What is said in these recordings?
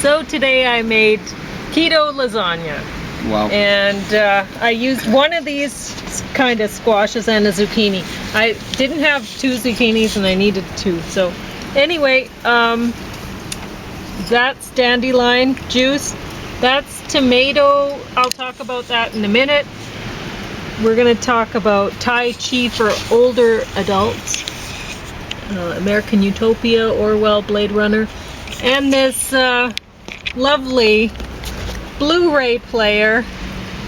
So today I made keto lasagna. Wow. And I used one of these kind of squashes and a zucchini. I didn't have 2 zucchinis and I needed 2. So anyway, that's dandelion juice. That's tomato. I'll talk about that in a minute. We're going to talk about Tai Chi for older adults. American Utopia, Orwell, Blade Runner. And this lovely Blu-ray player,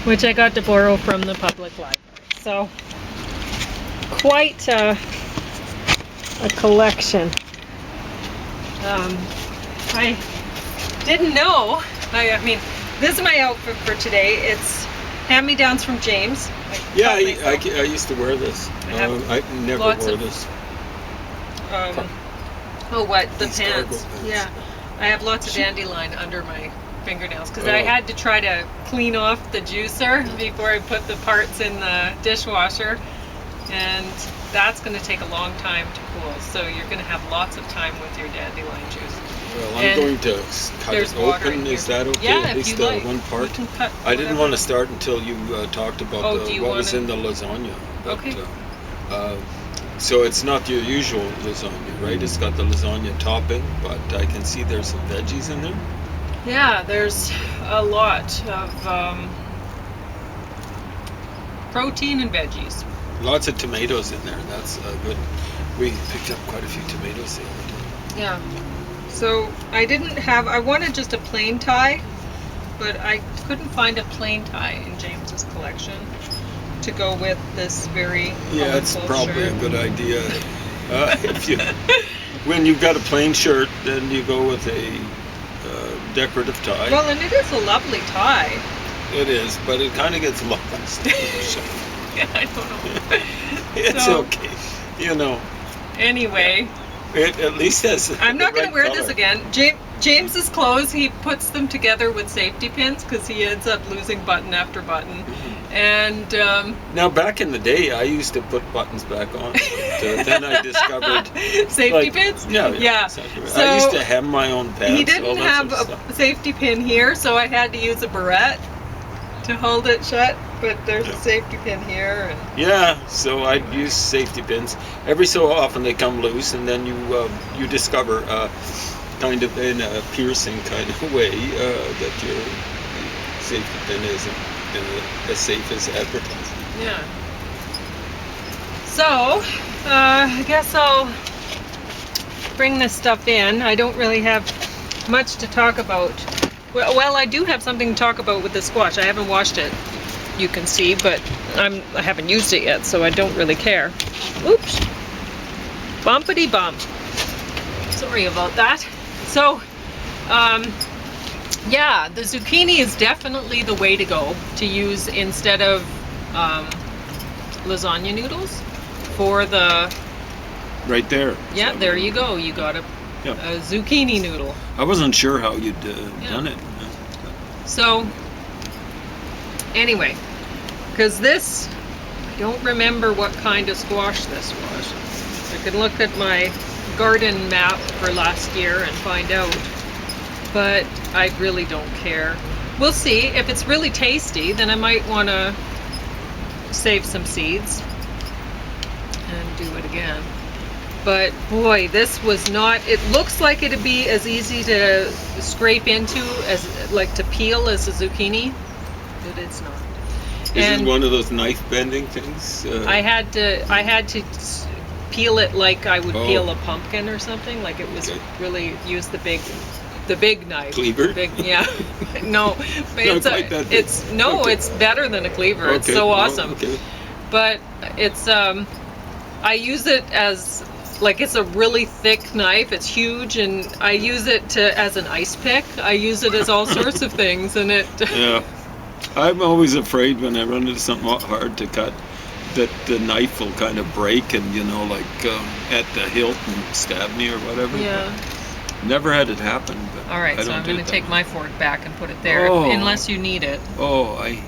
which I got to borrow from the public library. So, quite a collection. I didn't know. I mean, this is my outfit for today. It's hand-me-downs from James. Yeah, I used to wear this. I never wore this. The pants. Yeah. I have lots of dandelion under my fingernails because I had to try to clean off the juicer before I put the parts in the dishwasher, and that's going to take a long time to cool, so you're going to have lots of time with your dandelion juice. Well, I'm going to cut it open. Is that okay? Yeah, at least if you like. One part. You can cut I didn't want to start until you talked about what was in the lasagna. But, okay. So it's not your usual lasagna, right? It's got the lasagna topping, but I can see there's some veggies in there. Yeah, there's a lot of protein and veggies. Lots of tomatoes in there. That's good. We picked up quite a few tomatoes the other day. Yeah. So I wanted just a plain Thai, but I couldn't find a plain Thai in James's collection to go with this very Yeah, it's probably shirt. a good idea. When you've got a plain shirt, then you go with a decorative tie. Well, and it is a lovely tie. It is, but it kind of gets lost. Yeah, I don't know. It's okay, you know. Anyway, it at least has. I'm not going to wear color. this again. James's clothes, he puts them together with safety pins because he ends up losing button after button. Mm-hmm. And now, back in the day, I used to put buttons back on. But then I discovered safety pins. Yeah. Exactly right. I used to hem my own pants. He didn't have a safety pin here, so I had to use a barrette to hold it shut. But there's a safety pin here. And yeah, so I'd use safety pins. Every so often they come loose, and then you discover kind of in a piercing kind of way that your safety pin isn't as safe as advertised. Yeah. So, I guess I'll bring this stuff in. I don't really have much to talk about. Well, I do have something to talk about with the squash. I haven't washed it, you can see, but I haven't used it yet, so I don't really care. Oops. Bumpity bump. Sorry about that. So, yeah, the zucchini is definitely the way to go to use instead of lasagna noodles for the... Right there. Yeah, there you go. You got a zucchini noodle. I wasn't sure how you'd done it. So, anyway, because this, I don't remember what kind of squash this was. I could look at my garden map for last year and find out, but I really don't care. We'll see. If it's really tasty, then I might want to save some seeds and do it again. But boy, this was not, it looks like it'd be as easy to scrape into as, like, to peel as a zucchini, but it's not. Is it one of those knife bending things? I had to peel it like I would peel a pumpkin or something. Like it was really use the big knife. Cleaver? Yeah. No, it's better than a cleaver. Okay. It's so awesome. Okay. But it's I use it as like it's a really thick knife. It's huge, and I use it as an ice pick. I use it as all sorts of things, and it. Yeah. I'm always afraid when I run into something hard to cut that the knife will kind of break and, at the hilt and stab me or whatever. Yeah. Never had it happen. But all right, so I'm going to take my fork back and put it there, unless you need it. Oh, I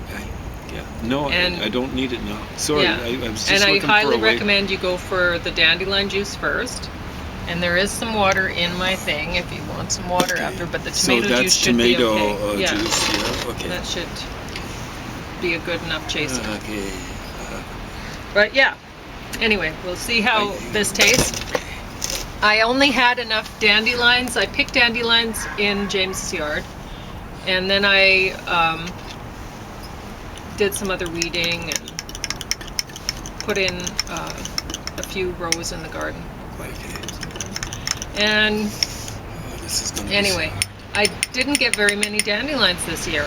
don't need it now. Sorry, yeah. I was just and looking I highly for a way. recommend you go for the dandelion juice first, And there is some water in my thing if you want some water Okay. after, but the So tomato that's juice should be tomato okay. Yeah, juice. Yeah. Okay. that should be a good enough chaser. Okay. But yeah, anyway, we'll see how this tastes. I only had enough dandelions. I picked dandelions in James's yard, and then I did some other weeding and put in a few rows in the garden, quite a few. And This is gonna anyway, I didn't get very many dandelions this year.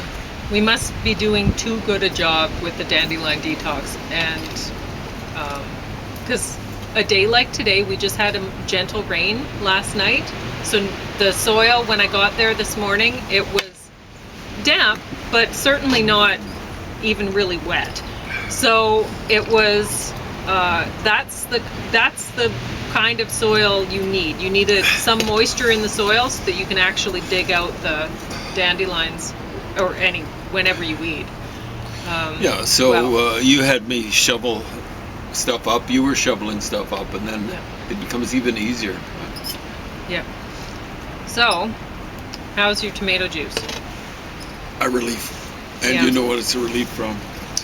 We must be doing too good a job with the dandelion detox, and because a day like today, we just had a gentle rain last night, so the soil when I got there this morning, it was damp, but certainly not even really wet. So it was that's the kind of soil you need. You need some moisture in the soil so that you can actually dig out the dandelions, or whenever you weed. Yeah, so you had me shovel stuff up. You were shoveling stuff up, and then it becomes even easier. Yeah. So, how's your tomato juice? A relief. And Yeah. you know what it's a relief from.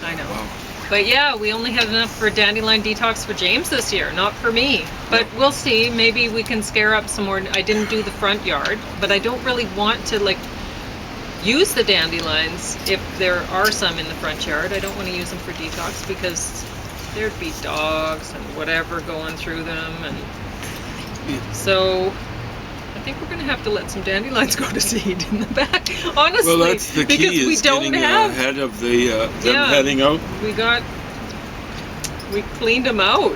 I know. Wow. But yeah, we only had enough for dandelion detox for James this year, not for me. But we'll see. Maybe we can scare up some more. I didn't do the front yard, but I don't really want to use the dandelions if there are some in the front yard. I don't want to use them for detox because there'd be dogs and whatever going through them, and so I think we're going to have to let some dandelions go to seed in the back, honestly. Well, that's the key, because we is don't getting have ahead of the them heading out. we cleaned them out.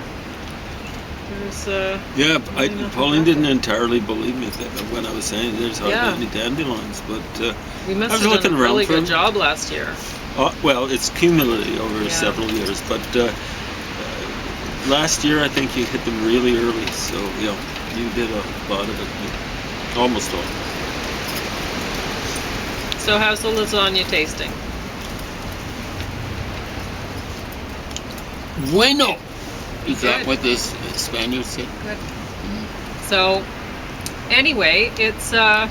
There's Yeah, nothing Pauline left. didn't entirely believe me when I was saying there's hardly Yeah. any dandelions, but we must I was have looking done a around really for good them. job last year. Well, it's cumulative over Yeah. several years, but last year I think you hit them really early, so yeah, you did a lot of it, almost all. So how's the lasagna tasting? Bueno. Is that Good. what the Spaniards say? Good. So, anyway, it's a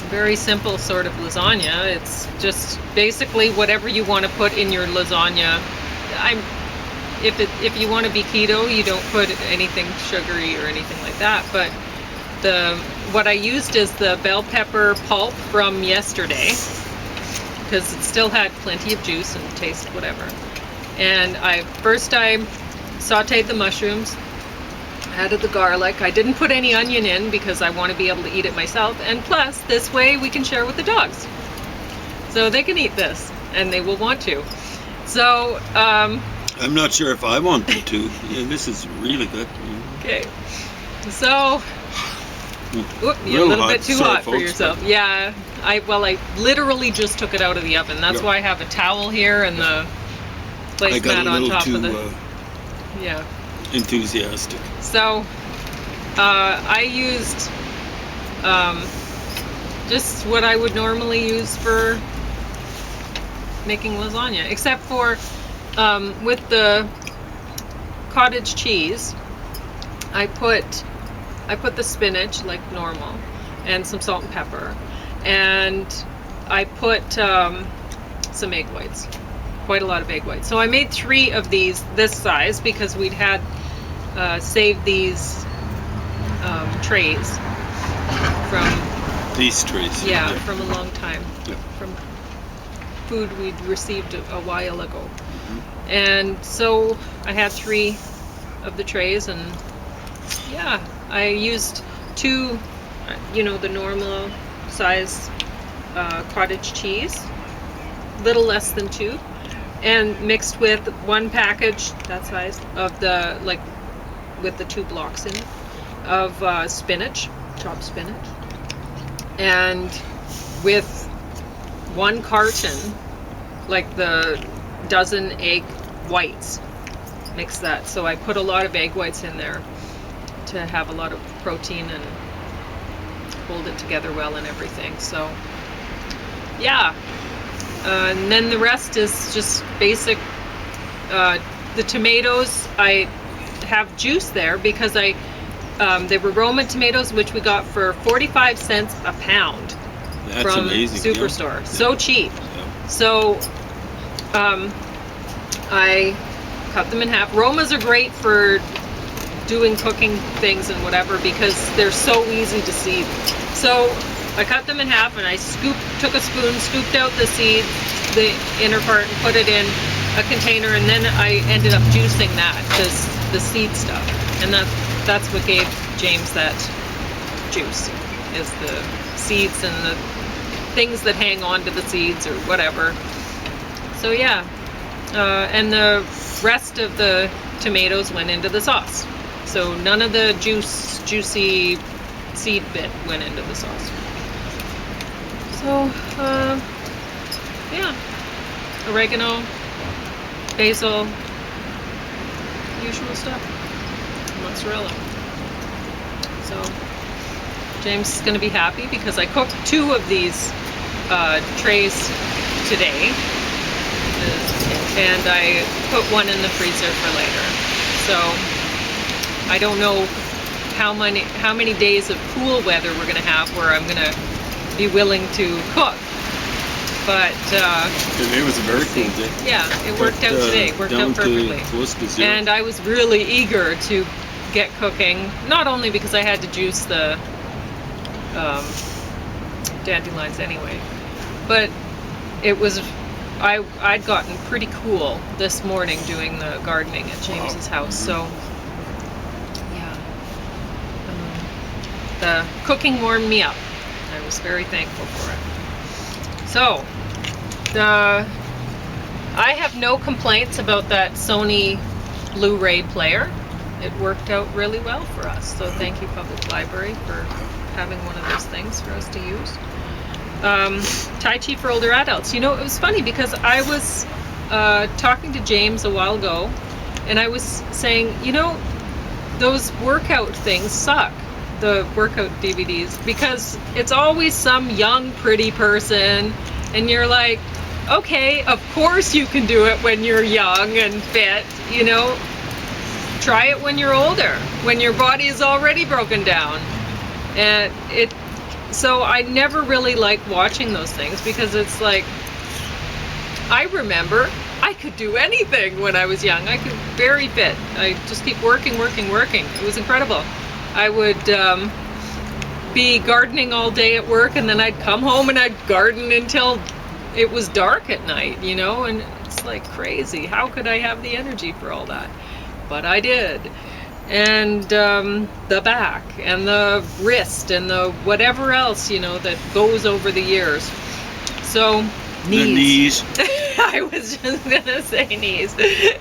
very simple sort of lasagna. It's just basically whatever you want to put in your lasagna. If you want to be keto, you don't put anything sugary or anything like that. But what I used is the bell pepper pulp from yesterday, because it still had plenty of juice and taste, whatever. And I sauteed the mushrooms, added the garlic. I didn't put any onion in because I want to be able to eat it myself. And plus, this way we can share with the dogs. So they can eat this, and they will want to. So, I'm not sure if I want to. Yeah, this is really good. okay. So, you're a Real little hot. bit too Sorry, hot for folks, yourself. but- Yeah, I literally just took it out of the oven. That's Yeah. why I have a towel here and the I got placemat a on little top too of the. Yeah. enthusiastic. So, I used just what I would normally use for making lasagna, except for with the cottage cheese, I put the spinach like normal, and some salt and pepper, and I put some egg whites, quite a lot of egg whites. So I made 3 of these this size because we'd had saved these trays from These trees. from a long time, Yeah. from food we'd received a while ago. And so I had 3 of the trays, and yeah, I used 2, the normal size cottage cheese, little less than 2, and mixed with 1 package that size of the with the 2 blocks in it of spinach, chopped spinach, and with 1 carton, like the dozen egg whites. Mix that. So I put a lot of egg whites in there to have a lot of protein and hold it together well and everything. So yeah, and then the rest is just basic. The tomatoes, I have juice there because I They were Roma tomatoes, which we got for 45 cents a pound. That's from amazing. Superstore. Yeah. So cheap. Yeah. So I cut them in half. Romas are great for doing cooking things and whatever because they're so easy to seed. So I cut them in half and I took a spoon, scooped out the seed, the inner part, and put it in a container, and then I ended up juicing that, the seed stuff. And that's what gave James that juice, is the seeds and the things that hang on to the seeds or whatever. So yeah, and the rest of the tomatoes went into the sauce. So none of the juicy seed bit went into the sauce. So yeah, oregano, basil, usual stuff, mozzarella. So James is going to be happy because I cooked 2 of these trays today, and I put one in the freezer for later. So I don't know how many days of cool weather we're going to have where I'm going to be willing to cook. But today was a very cool day. Yeah, it worked out today. Worked out perfectly. Close to 0. And I was really eager to get cooking, not only because I had to juice the dandelions anyway, but it was I'd gotten pretty cool this morning doing the gardening at James's house. So yeah, the cooking warmed me up. I was very thankful for it. So I have no complaints about that Sony Blu-ray player. It worked out really well for us. So thank you, Public Library, for having one of those things for us to use. Tai Chi for older adults. You know, it was funny because I was talking to James a while ago, and I was saying, you know, those workout things suck, the workout DVDs, because it's always some young, pretty person, and you're like, okay, of course you can do it when you're young and fit, you know. Try it when you're older, when your body is already broken down. And so I never really liked watching those things because it's like, I remember I could do anything when I was young. I could very fit. I just keep working. It was incredible. I would be gardening all day at work, and then I'd come home and I'd garden until it was dark at night, you know, and it's like crazy. How could I have the energy for all that? But I did. And the back and the wrist and the whatever else, you know, that goes over the years. So knees. The knees. I was just gonna say knees.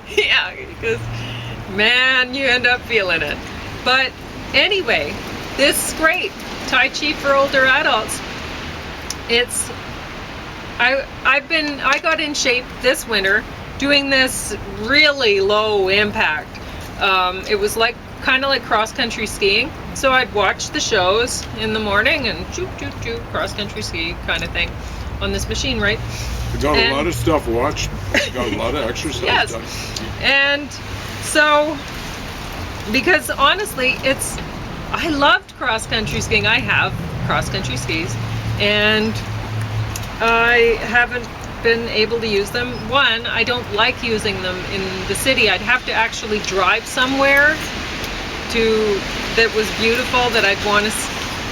Yeah, because man, you end up feeling it. But anyway, this is great. Tai Chi for older adults. I got in shape this winter doing this really low impact. It was kind of like cross-country skiing. So I'd watch the shows in the morning and choop, cross-country ski kind of thing on this machine, right? You got a lot of stuff watched. You got a lot of exercise yes. done. And so, because honestly, I loved cross-country skiing. I have cross-country skis, and I haven't been able to use them. One, I don't like using them in the city. I'd have to actually drive somewhere that was beautiful that I'd want to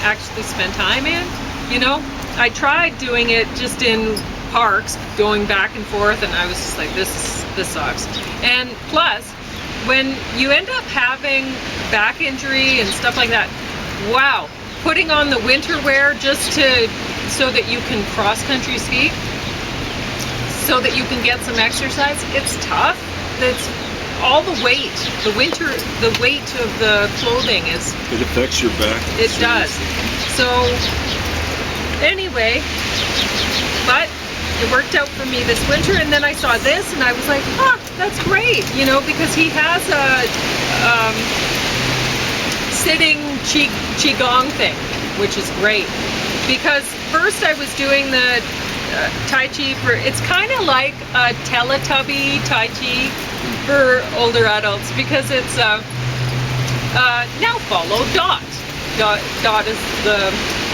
actually spend time in, you know. I tried doing it just in parks, going back and forth, and I was just like, this sucks. And plus, when you end up having back injury and stuff like that, wow, putting on the winter wear just so that you can cross-country ski, so that you can get some exercise, it's tough. It's all the weight, the weight of the clothing is... It affects your back. It does. So, anyway, but it worked out for me this winter, and then I saw this, and I was like, that's great, you know, because he has a sitting qigong thing, which is great. Because first I was doing the Tai Chi it's kind of like a Teletubby Tai Chi for older adults, because it's now follow Dot. Dot is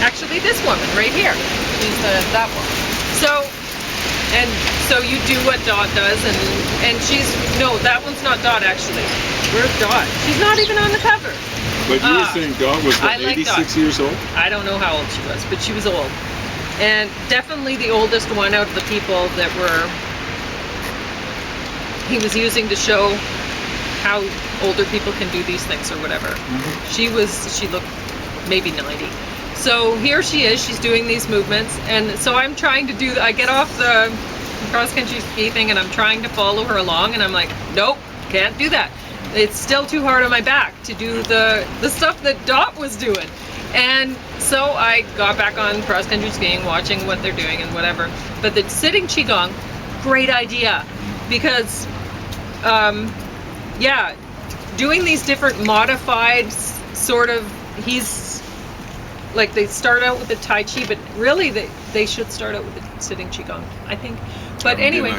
actually this woman right here. She's that one. So you do what Dot does, and no, that one's not Dot actually. Where's Dot? She's not even on the cover. But you were saying Dot was I like 86 Dot. years old? I don't know how old she was, but she was old. And definitely the oldest one out of the people that he was using to show how older people can do these things or whatever. Mm-hmm. She looked maybe 90. So here she is, she's doing these movements, and so I'm trying to do, I get off the cross-country ski thing and I'm trying to follow her along, and I'm like, nope, can't do that. It's still too hard on my back to do the stuff that Dot was doing. And so I got back on cross-country skiing, watching what they're doing and whatever. But the sitting Qigong, great idea, because yeah, doing these different modified sort of, he's like, they start out with the Tai Chi, but really they should start out with the sitting Qigong, I think. But anyway,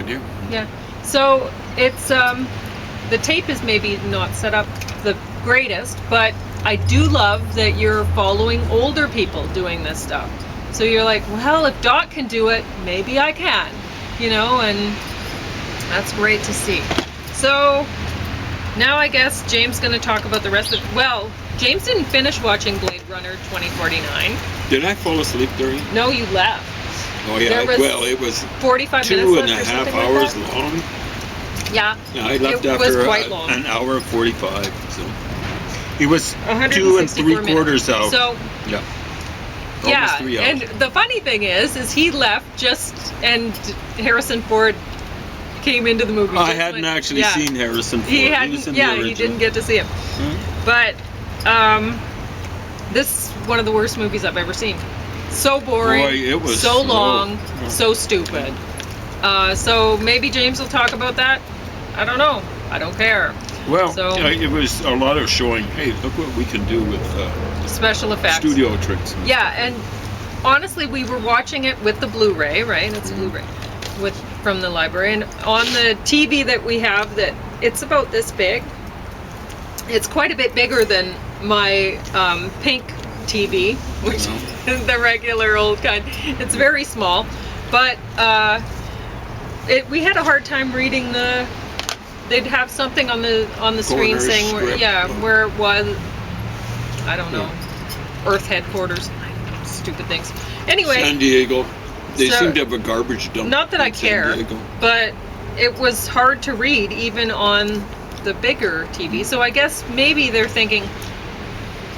yeah. So it's the tape is maybe not set up the greatest, but I do love that you're following older people doing this stuff. So you're like, well, if Dot can do it, maybe I can, you know, and that's great to see. So now I guess James is going to talk about the rest of, well, James didn't finish watching Blade Runner 2049. Did I fall asleep during? No, you left. Oh yeah, well, it was 45 minutes 2.5 hours long. Yeah, I left it was after quite long. an hour and 45. So it was 2 3/4 hours. So yeah, yeah, 3 hours. and the funny thing is he left just, and Harrison Ford came into the movie. I hadn't actually seen Harrison Ford. He hadn't. Was in Yeah, the he didn't get to see him. Hmm? But this is one of the worst movies I've ever seen. So boring. Boy, it was so long, slow. so stupid. So maybe James will talk about that. I don't know. I don't care. Well, So- it was a lot of showing, hey, look what we can do with Special effects. studio tricks. Yeah, and honestly, we were watching it with the Blu-ray, right? It's a Blu-ray from the library, and on the TV that we have, that it's about this big. It's quite a bit bigger than my pink TV, which is the regular old kind. It's very small, but we had a hard time reading the. They'd have something on the screen Corner saying where, strip. where it was. I don't know. Earth headquarters. Stupid things. Anyway. San Diego. They So- seem to have a garbage dump. Not that I in San care, Diego. but it was hard to read even on the bigger TV. So I guess maybe they're thinking,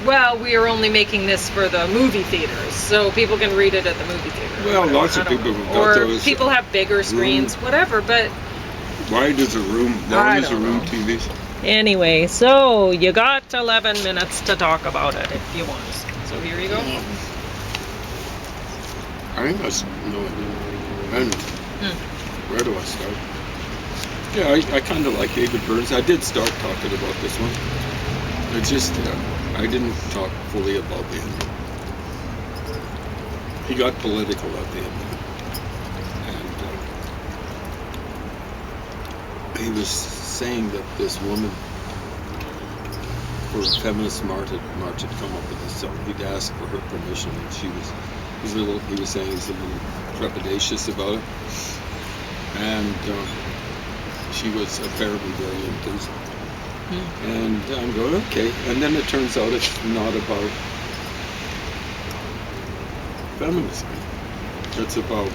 well, we are only making this for the movie theaters, so people can read it at the movie theater. Well, or lots of whatever. I people don't have know. got Or those, people have bigger screens, whatever. But Why does a room TVs? anyway, so you got 11 minutes to talk about it if you want. So here you go. I think that's and where do I start? Yeah, I kind of like David Burns. I did start talking about this one. I just I didn't talk fully about the end. He got political at the end, and he was saying that this woman for a feminist march had come up with this song. He'd asked for her permission, and he was saying he was a little trepidatious about it, and she was apparently very enthused. And I'm going, okay, and then it turns out it's not about feminism. It's about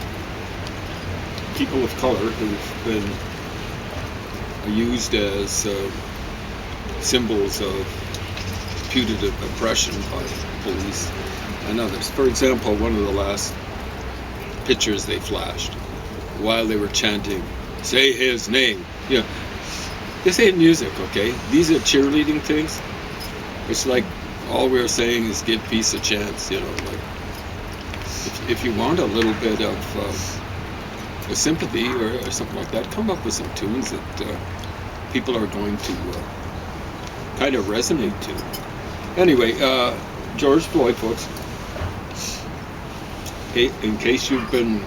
people of color who've been used as symbols of putative oppression by police and others. For example, one of the last pictures they flashed while they were chanting, "Say his name." Yeah, this ain't music, okay? These are cheerleading things. It's like all we're saying is give peace a chance, you know. Like if you want a little bit of a sympathy or something like that, come up with some tunes that people are going to kind of resonate to. Anyway, George Floyd, folks. In case you've been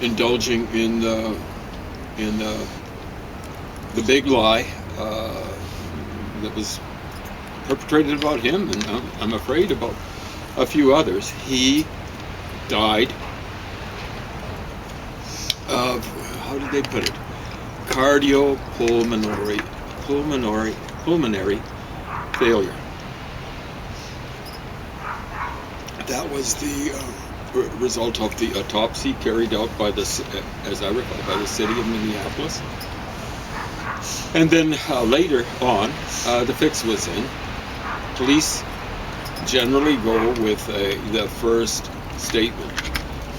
indulging in the big lie, that was perpetrated about him, and I'm afraid about a few others. He died of, how did they put it? Cardiopulmonary failure. That was the result of the autopsy carried out by as I recall, by the city of Minneapolis. And then later on, the fix was in. Police generally go with the first statement.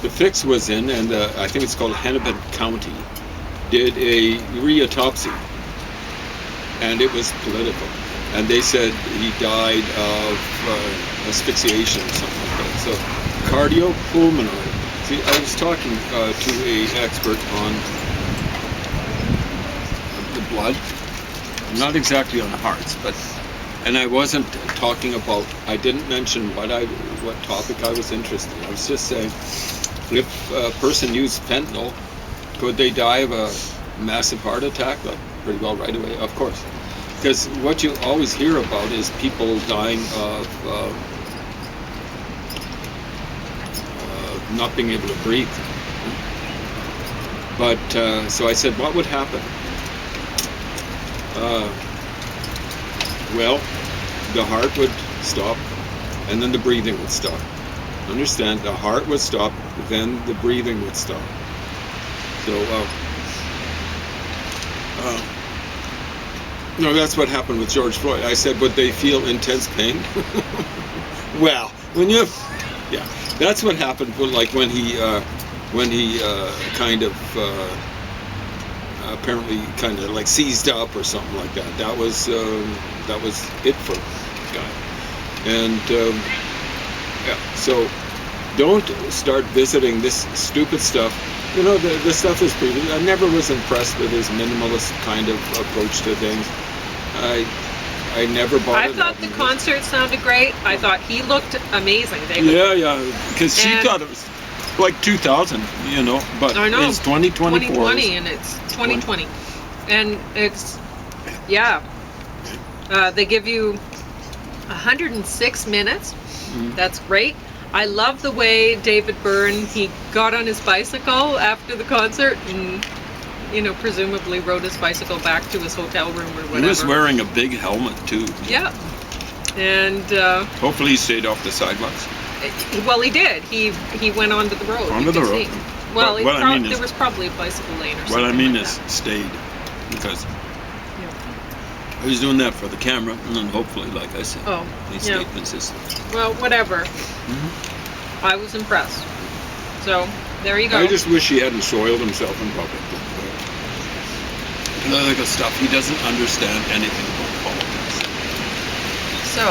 The fix was in, and I think it's called Hennepin County did a re-autopsy, and it was political. And they said he died of asphyxiation or something like that. So cardiopulmonary. See, I was talking to an expert on the blood, not exactly on hearts, and I wasn't talking about. I didn't mention what topic I was interested in. I was just saying, if a person used fentanyl, could they die of a massive heart attack? Like, pretty well right away, of course. Because what you always hear about is people dying of not being able to breathe. But so I said, what would happen? Well, the heart would stop, and then the breathing would stop. Understand? The heart would stop, then the breathing would stop. So, no, that's what happened with George Floyd. I said, would they feel intense pain? Well, yeah, that's what happened. Like when he kind of apparently kind of like seized up or something like that. That was it for the guy. And yeah, so don't start visiting this stupid stuff. You know, the stuff is pretty. I never was impressed with his minimalist kind of approach to things. I never bought it. I thought the concert sounded great. I thought he looked amazing. Yeah, because she thought it was like 2000, you know, but I know. It's 2024. 2020, and it's 2020. And it's, yeah. They give you 106 minutes. Mm-hmm. That's great. I love the way David Byrne, he got on his bicycle after the concert and, you know, presumably rode his bicycle back to his hotel room or whatever. He was wearing a big helmet too. Yeah. And hopefully he stayed off the sidewalks. Well, he did. He went onto the road. Onto the road. Well, But there was probably a bicycle lane or something. What I mean like is that. stayed, because I was doing that for the camera, and then hopefully, like I said, he stayed consistent. Well, whatever. Mm-hmm. I was impressed. So there you go. I just wish he hadn't soiled himself in public. Political stuff. He doesn't understand anything about politics. So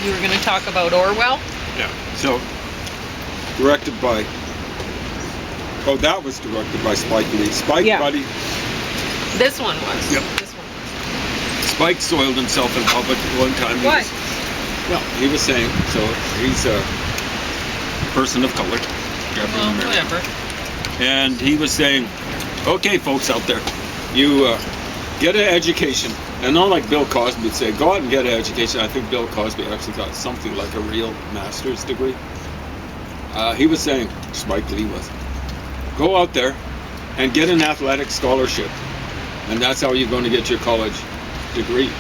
you were going to talk about Orwell? Yeah. So directed by. Oh, that was directed by Spike Lee. Spike, buddy. This one was. Yep. This one was. Spike soiled himself in public one time. Why? He was saying, so he's a person of color. Well, whatever. And he was saying, okay, folks out there, you get an education. And not like Bill Cosby would say, go out and get an education. I think Bill Cosby actually got something like a real master's degree. He was saying, Spike Lee was, go out there and get an athletic scholarship. And that's how you're going to get your college degree.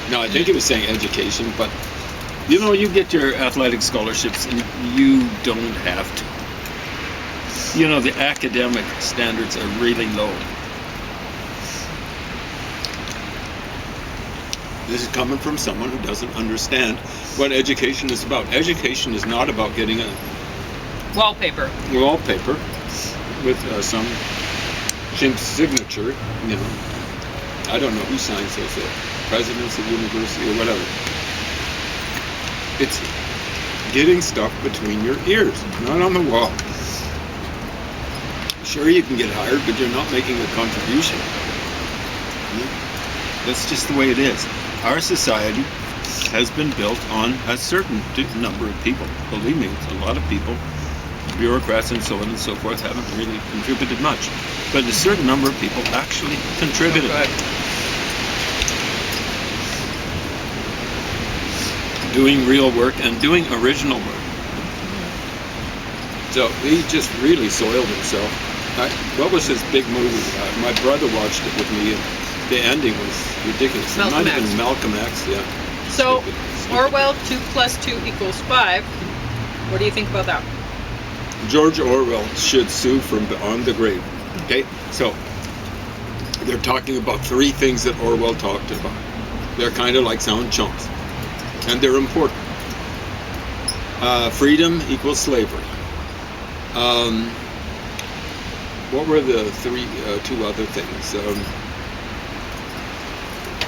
Now, I think he was saying education, but you know, you get your athletic scholarships and you don't have to. You know, the academic standards are really low. This is coming from someone who doesn't understand what education is about. Education is not about getting a Wallpaper with some chimp's signature, you know. I don't know who signs those, presidents of the university or whatever. It's getting stuff between your ears, not on the wall. Sure, you can get hired, but you're not making a contribution. That's just the way it is. Our society has been built on a certain number of people. Believe me, it's a lot of people. Bureaucrats and so on and so forth haven't really contributed much. But a certain number of people actually contributed. doing real work and doing original work. So he just really soiled himself. What was his big movie? My brother watched it with me, and the ending was ridiculous. Malcolm Not even X. Malcolm X, yeah. So, Stupid. Orwell, 2 + 2 = 5. What do you think about that? George Orwell should sue from beyond the grave. Okay, so they're talking about 3 things that Orwell talked about. They're kind of like sound chunks, and they're important. Freedom equals slavery. What were the 2 other things?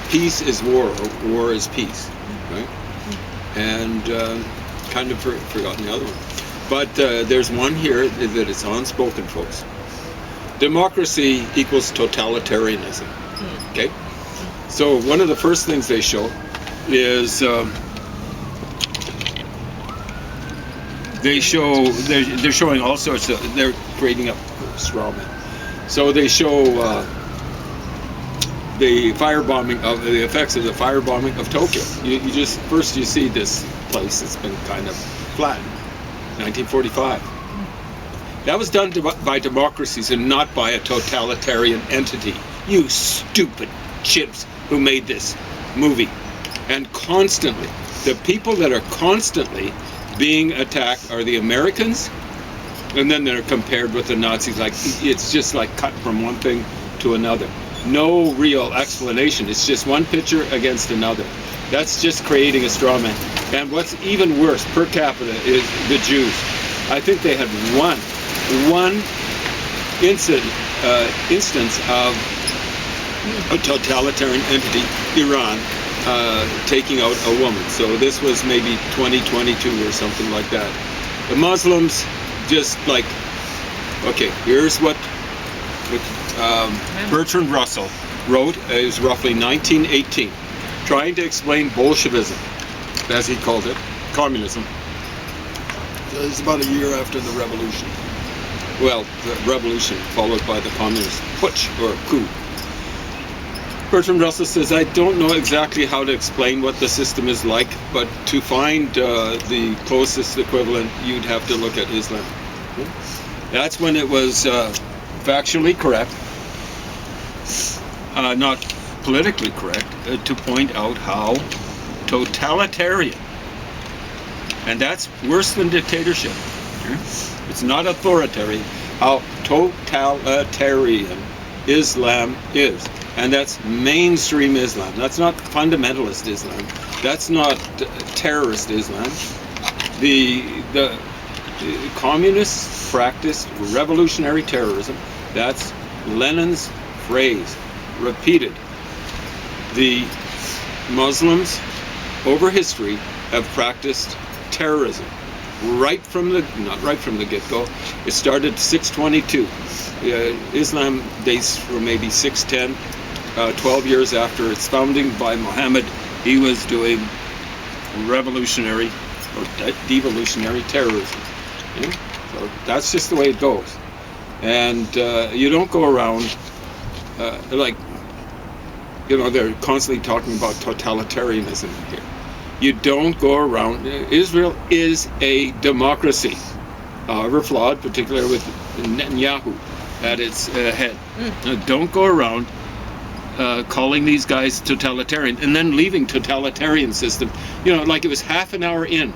Peace is war, or war is peace, right? And kind of forgotten the other one. But there's one here that is unspoken, folks. Democracy equals totalitarianism. Okay? So one of the first things they show is they're showing all sorts of, they're creating a straw man. So they show the firebombing of the effects of the firebombing of Tokyo. You just first you see this place that's been kind of flattened. 1945. That was done by democracies and not by a totalitarian entity. You stupid chimps who made this movie. And constantly, the people that are constantly being attacked are the Americans, and then they're compared with the Nazis. Like, it's just like cut from one thing to another. No real explanation. It's just one picture against another. That's just creating a straw man. And what's even worse per capita is the Jews. I think they had one instance of a totalitarian entity, Iran, taking out a woman. So this was maybe 2022 or something like that. The Muslims just like, okay, here's what Bertrand Russell wrote. It was roughly 1918, trying to explain Bolshevism, as he called it, communism. It was about a year after the revolution. Well, the revolution followed by the communist putsch or coup. Bertrand Russell says, I don't know exactly how to explain what the system is like, but to find the closest equivalent, you'd have to look at Islam. That's when it was factually correct, not politically correct, to point out how totalitarian, and that's worse than dictatorship. It's not authoritarian, how totalitarian Islam is. And that's mainstream Islam. That's not fundamentalist Islam. That's not terrorist Islam. The communists practiced revolutionary terrorism. That's Lenin's phrase, repeated. The Muslims, over history, have practiced terrorism. Not right from the get-go. It started 622. Islam dates from maybe 610. 12 years after its founding by Muhammad, he was doing revolutionary or devolutionary terrorism. Yeah? So that's just the way it goes. And you don't go around they're constantly talking about totalitarianism here. You don't go around. Israel is a democracy, however flawed, particularly with Netanyahu at its head. Now, don't go around calling these guys totalitarian and then leaving totalitarian system, like it was half an hour in.